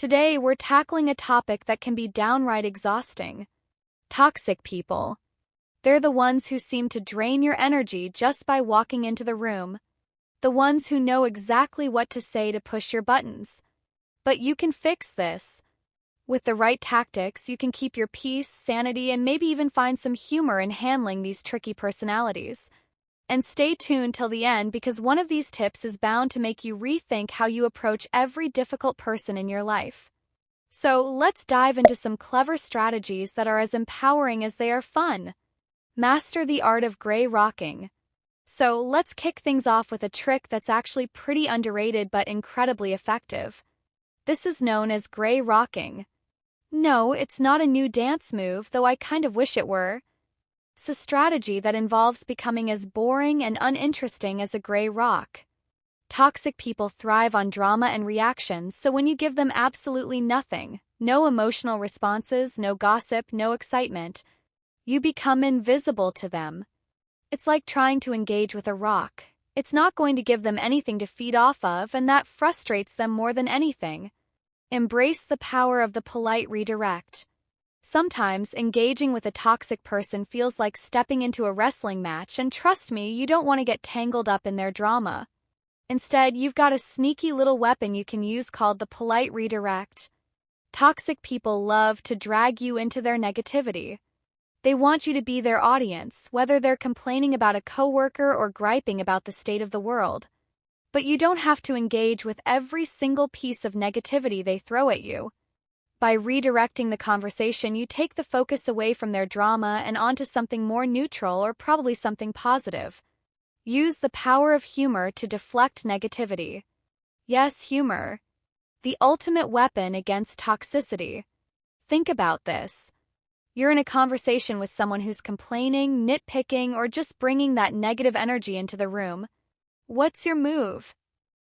Today, we're tackling a topic that can be downright exhausting. Toxic people. They're the ones who seem to drain your energy just by walking into the room. The ones who know exactly what to say to push your buttons. But you can fix this. With the right tactics, you can keep your peace, sanity, and maybe even find some humor in handling these tricky personalities. And stay tuned till the end because one of these tips is bound to make you rethink how you approach every difficult person in your life. So let's dive into some clever strategies that are as empowering as they are fun. Master the art of gray rocking. So let's kick things off with a trick that's actually pretty underrated but incredibly effective. This is known as gray rocking. No, it's not a new dance move, though I kind of wish it were. It's a strategy that involves becoming as boring and uninteresting as a gray rock. Toxic people thrive on drama and reactions, so when you give them absolutely nothing, no emotional responses, no gossip, no excitement, you become invisible to them. It's like trying to engage with a rock. It's not going to give them anything to feed off of, and that frustrates them more than anything. Embrace the power of the polite redirect. Sometimes, engaging with a toxic person feels like stepping into a wrestling match, and trust me, you don't want to get tangled up in their drama. Instead, you've got a sneaky little weapon you can use called the polite redirect. Toxic people love to drag you into their negativity. They want you to be their audience, whether they're complaining about a coworker or griping about the state of the world. But you don't have to engage with every single piece of negativity they throw at you. By redirecting the conversation, you take the focus away from their drama and onto something more neutral or probably something positive. Use the power of humor to deflect negativity. Yes, humor. The ultimate weapon against toxicity. Think about this. You're in a conversation with someone who's complaining, nitpicking, or just bringing that negative energy into the room. What's your move?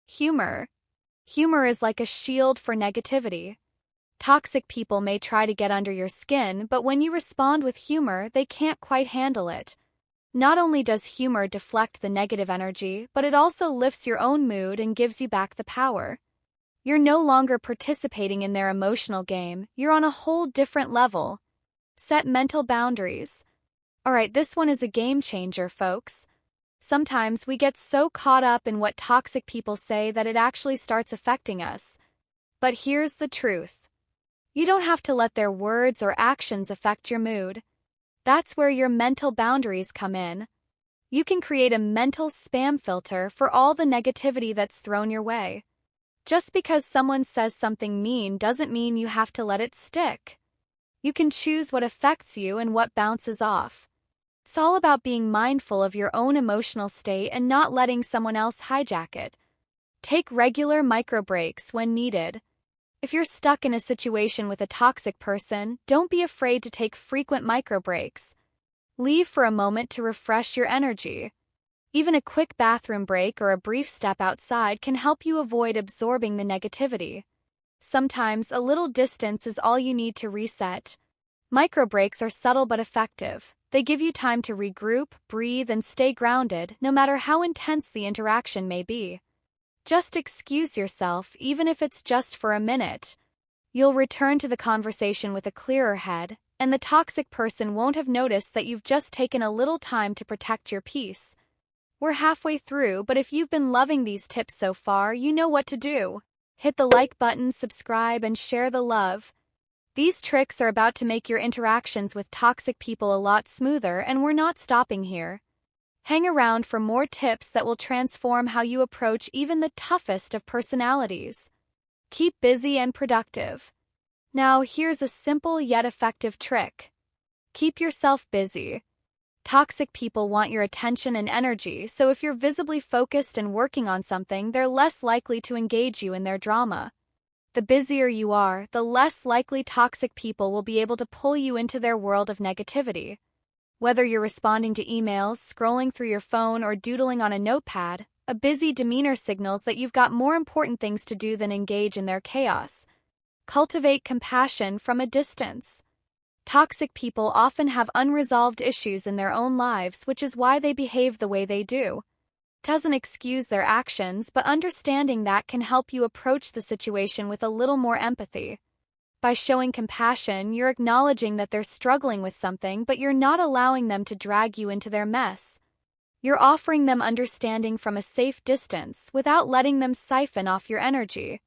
Humor. Humor is like a shield for negativity. Toxic people may try to get under your skin, but when you respond with humor, they can't quite handle it. Not only does humor deflect the negative energy, but it also lifts your own mood and gives you back the power. You're no longer participating in their emotional game, you're on a whole different level. Set mental boundaries. Alright, this one is a game changer, folks. Sometimes we get so caught up in what toxic people say that it actually starts affecting us. But here's the truth. You don't have to let their words or actions affect your mood. That's where your mental boundaries come in. You can create a mental spam filter for all the negativity that's thrown your way. Just because someone says something mean doesn't mean you have to let it stick. You can choose what affects you and what bounces off. It's all about being mindful of your own emotional state and not letting someone else hijack it. Take regular micro breaks when needed. If you're stuck in a situation with a toxic person, don't be afraid to take frequent micro breaks. Leave for a moment to refresh your energy. Even a quick bathroom break or a brief step outside can help you avoid absorbing the negativity. Sometimes a little distance is all you need to reset. Micro breaks are subtle but effective. They give you time to regroup, breathe, and stay grounded, no matter how intense the interaction may be. Just excuse yourself, even if it's just for a minute. You'll return to the conversation with a clearer head, and the toxic person won't have noticed that you've just taken a little time to protect your peace. We're halfway through, but if you've been loving these tips so far, you know what to do. Hit the like button, subscribe, and share the love. These tricks are about to make your interactions with toxic people a lot smoother, and we're not stopping here. Hang around for more tips that will transform how you approach even the toughest of personalities. Keep busy and productive. Now, here's a simple yet effective trick. Keep yourself busy. Toxic people want your attention and energy, so if you're visibly focused and working on something, they're less likely to engage you in their drama. The busier you are, the less likely toxic people will be able to pull you into their world of negativity. Whether you're responding to emails, scrolling through your phone, or doodling on a notepad, a busy demeanor signals that you've got more important things to do than engage in their chaos. Cultivate compassion from a distance. Toxic people often have unresolved issues in their own lives, which is why they behave the way they do. doesn't excuse their actions, but understanding that can help you approach the situation with a little more empathy. By showing compassion, you're acknowledging that they're struggling with something, but you're not allowing them to drag you into their mess. You're offering them understanding from a safe distance without letting them siphon off your energy.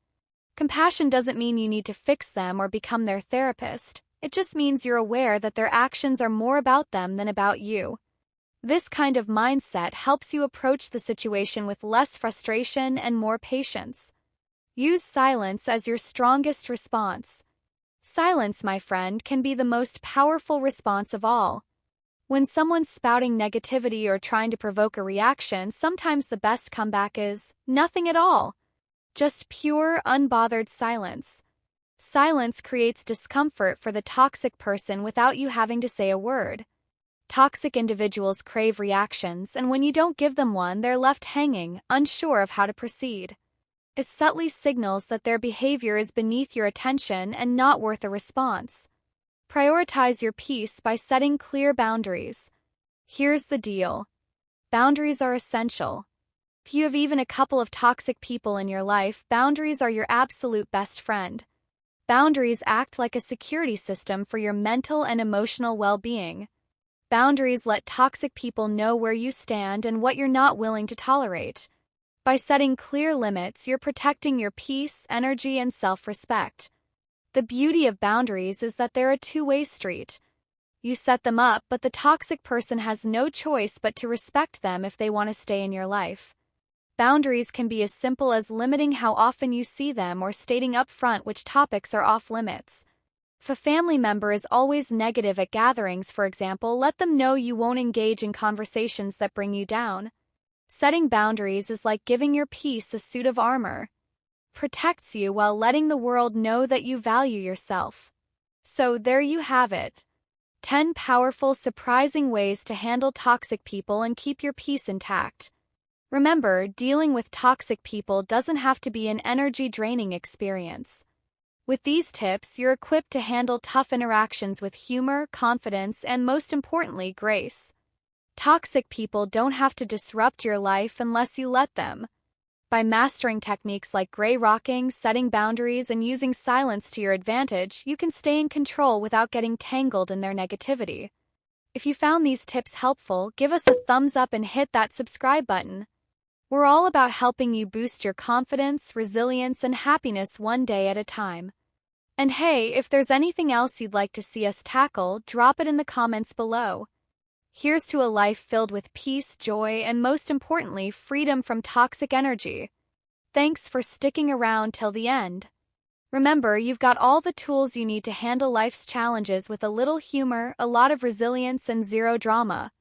Compassion doesn't mean you need to fix them or become their therapist. It just means you're aware that their actions are more about them than about you. This kind of mindset helps you approach the situation with less frustration and more patience. Use silence as your strongest response. Silence, my friend, can be the most powerful response of all. When someone's spouting negativity or trying to provoke a reaction, sometimes the best comeback is nothing at all. Just pure, unbothered silence. Silence creates discomfort for the toxic person without you having to say a word. Toxic individuals crave reactions, and when you don't give them one, they're left hanging, unsure of how to proceed. It subtly signals that their behavior is beneath your attention and not worth a response. Prioritize your peace by setting clear boundaries. Here's the deal. Boundaries are essential. If you have even a couple of toxic people in your life, boundaries are your absolute best friend. Boundaries act like a security system for your mental and emotional well-being. Boundaries let toxic people know where you stand and what you're not willing to tolerate. By setting clear limits, you're protecting your peace, energy, and self-respect. The beauty of boundaries is that they're a two-way street. You set them up, but the toxic person has no choice but to respect them if they want to stay in your life. Boundaries can be as simple as limiting how often you see them or stating upfront which topics are off-limits. If a family member is always negative at gatherings, for example, let them know you won't engage in conversations that bring you down. Setting boundaries is like giving your peace a suit of armor. Protects you while letting the world know that you value yourself. So there you have it. 10 powerful, surprising ways to handle toxic people and keep your peace intact. Remember, dealing with toxic people doesn't have to be an energy-draining experience. With these tips, you're equipped to handle tough interactions with humor, confidence, and most importantly, grace. Toxic people don't have to disrupt your life unless you let them. By mastering techniques like gray rocking, setting boundaries, and using silence to your advantage, you can stay in control without getting tangled in their negativity. If you found these tips helpful, give us a thumbs up and hit that subscribe button. We're all about helping you boost your confidence, resilience, and happiness one day at a time. And hey, if there's anything else you'd like to see us tackle, drop it in the comments below. Here's to a life filled with peace, joy, and most importantly, freedom from toxic energy. Thanks for sticking around till the end. Remember, you've got all the tools you need to handle life's challenges with a little humor, a lot of resilience, and zero drama.